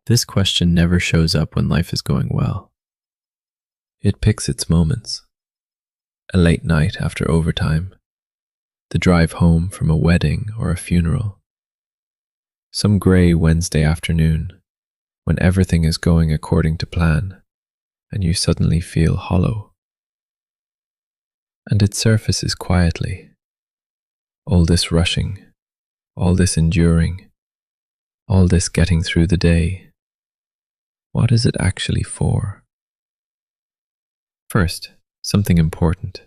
This question never shows up when life is going well. It picks its moments. A late night after overtime, the drive home from a wedding or a funeral, some grey Wednesday afternoon when everything is going according to plan and you suddenly feel hollow. And it surfaces quietly. All this rushing, all this enduring, all this getting through the day. What is it actually for? First, something important.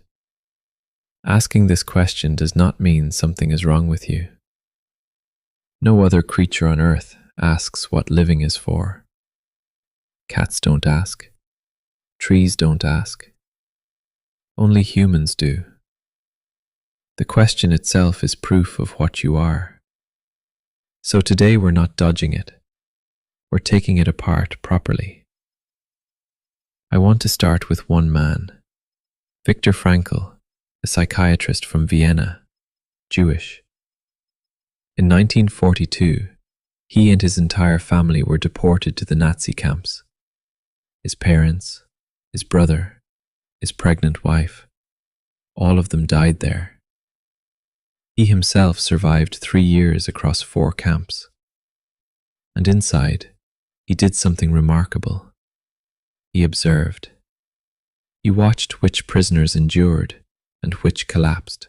Asking this question does not mean something is wrong with you. No other creature on earth asks what living is for. Cats don't ask. Trees don't ask. Only humans do. The question itself is proof of what you are. So today we're not dodging it. We're taking it apart properly. I want to start with one man, Viktor Frankl, a psychiatrist from Vienna, Jewish. In 1942, he and his entire family were deported to the Nazi camps. His parents, his brother, his pregnant wife, all of them died there. He himself survived 3 years across 4 camps. And inside, he did something remarkable. He observed. He watched which prisoners endured and which collapsed.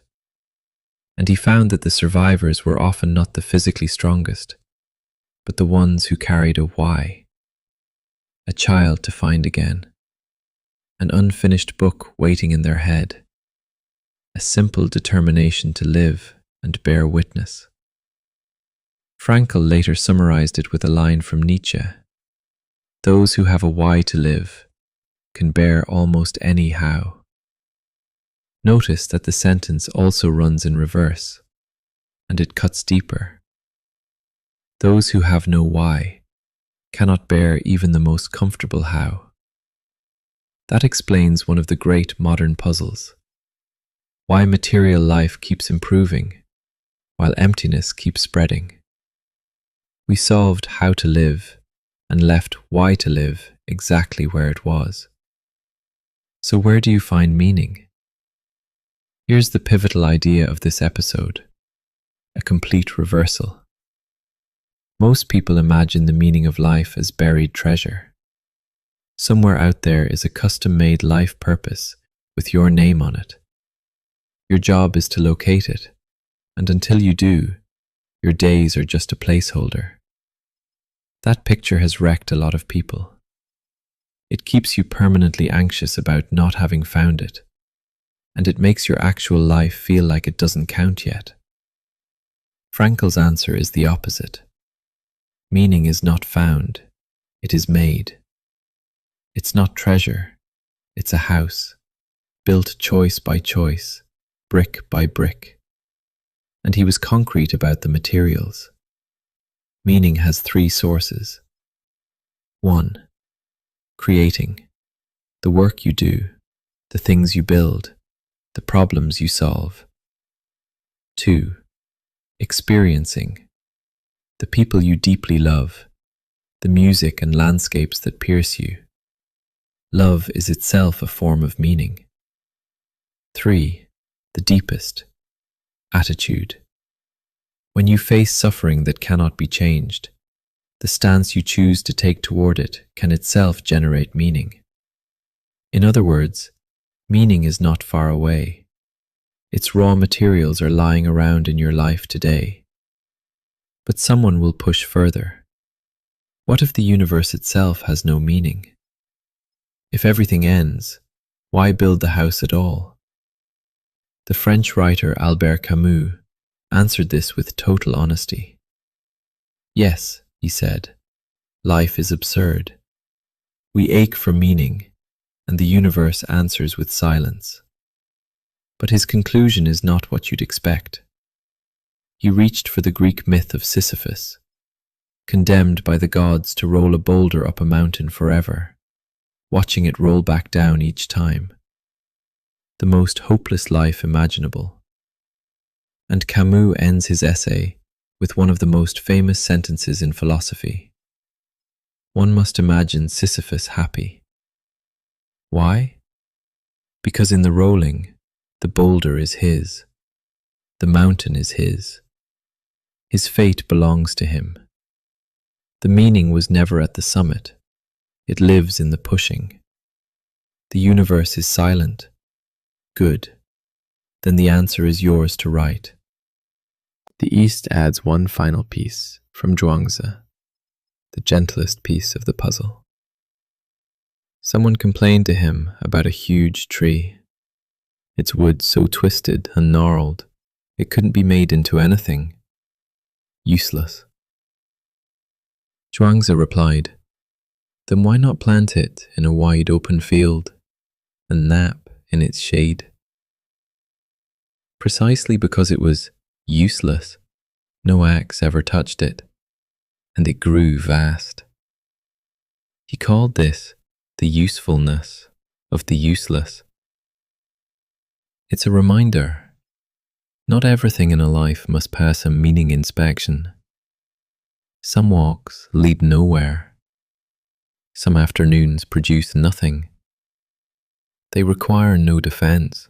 And he found that the survivors were often not the physically strongest, but the ones who carried a why, a child to find again, an unfinished book waiting in their head, a simple determination to live and bear witness. Frankl later summarized it with a line from Nietzsche: "Those who have a why to live can bear almost any how." Notice that the sentence also runs in reverse, and it cuts deeper. Those who have no why cannot bear even the most comfortable how. That explains one of the great modern puzzles: why material life keeps improving while emptiness keeps spreading. We solved how to live and left why to live exactly where it was. So where do you find meaning? Here's the pivotal idea of this episode: a complete reversal. Most people imagine the meaning of life as buried treasure. Somewhere out there is a custom-made life purpose with your name on it. Your job is to locate it, and until you do, your days are just a placeholder. That picture has wrecked a lot of people. It keeps you permanently anxious about not having found it, and it makes your actual life feel like it doesn't count yet. Frankl's answer is the opposite. Meaning is not found, it is made. It's not treasure, it's a house, built choice by choice, brick by brick. And he was concrete about the materials. Meaning has 3 sources. 1. Creating. The work you do, the things you build, the problems you solve. 2. Experiencing. The people you deeply love, the music and landscapes that pierce you. Love is itself a form of meaning. 3. The deepest. Attitude. When you face suffering that cannot be changed, the stance you choose to take toward it can itself generate meaning. In other words, meaning is not far away. Its raw materials are lying around in your life today. But someone will push further. What if the universe itself has no meaning? If everything ends, why build the house at all? The French writer Albert Camus answered this with total honesty. Yes, he said, life is absurd. We ache for meaning, and the universe answers with silence. But his conclusion is not what you'd expect. He reached for the Greek myth of Sisyphus, condemned by the gods to roll a boulder up a mountain forever, watching it roll back down each time. The most hopeless life imaginable. And Camus ends his essay with one of the most famous sentences in philosophy. one must imagine Sisyphus happy. Why? Because in the rolling, the boulder is his, the mountain is his. His fate belongs to him. The meaning was never at the summit. It lives in the pushing. The universe is silent. Good. Then the answer is yours to write. The East adds one final piece from Zhuangzi, the gentlest piece of the puzzle. Someone complained to him about a huge tree. Its wood so twisted and gnarled, it couldn't be made into anything. Useless. Zhuangzi replied, "Then why not plant it in a wide open field and nap in its shade?" Precisely because it was useless, no axe ever touched it, and it grew vast. He called this the usefulness of the useless. It's a reminder, not everything in a life must pass a meaning inspection. Some walks lead nowhere. Some afternoons produce nothing. They require no defense.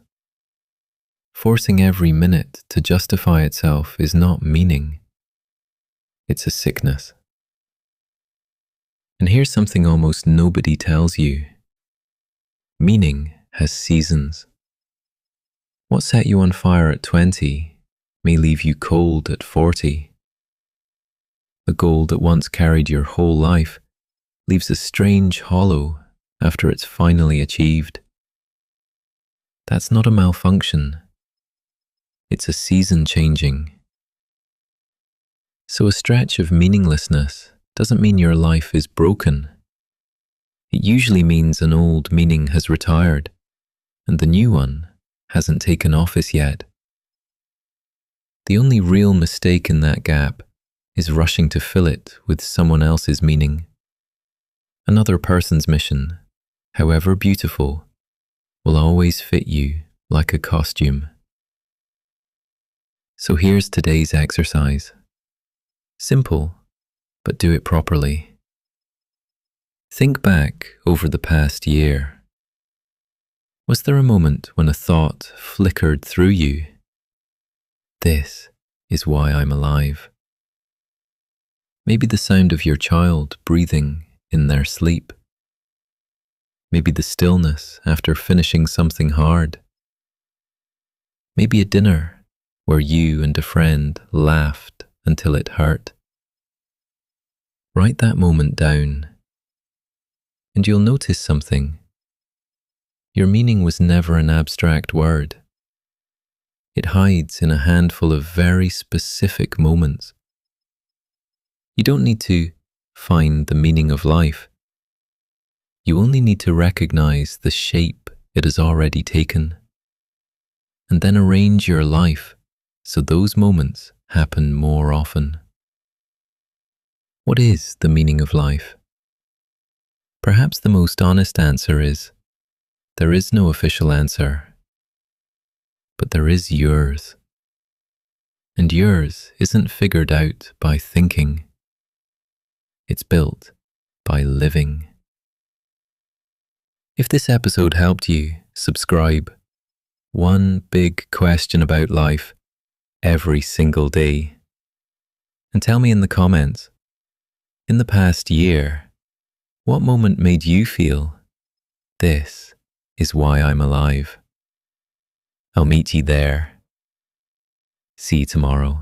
Forcing every minute to justify itself is not meaning. It's a sickness. And here's something almost nobody tells you. Meaning has seasons. What set you on fire at 20 may leave you cold at 40. The goal that once carried your whole life leaves a strange hollow after it's finally achieved. That's not a malfunction. It's a season changing. So a stretch of meaninglessness doesn't mean your life is broken. It usually means an old meaning has retired and the new one hasn't taken office yet. The only real mistake in that gap is rushing to fill it with someone else's meaning. Another person's mission, however beautiful, will always fit you like a costume. So here's today's exercise. Simple, but do it properly. Think back over the past year. Was there a moment when a thought flickered through you? This is why I'm alive. Maybe the sound of your child breathing in their sleep. Maybe the stillness after finishing something hard. Maybe a dinner where you and a friend laughed until it hurt. Write that moment down, and you'll notice something. Your meaning was never an abstract word. It hides in a handful of very specific moments. You don't need to find the meaning of life. You only need to recognize the shape it has already taken, and then arrange your life so those moments happen more often. What is the meaning of life? Perhaps the most honest answer is, there is no official answer, but there is yours. And yours isn't figured out by thinking. It's built by living. If this episode helped you, subscribe. One big question about life every single day. And tell me in the comments, in the past year, what moment made you feel, this is why I'm alive? I'll meet you there. See you tomorrow.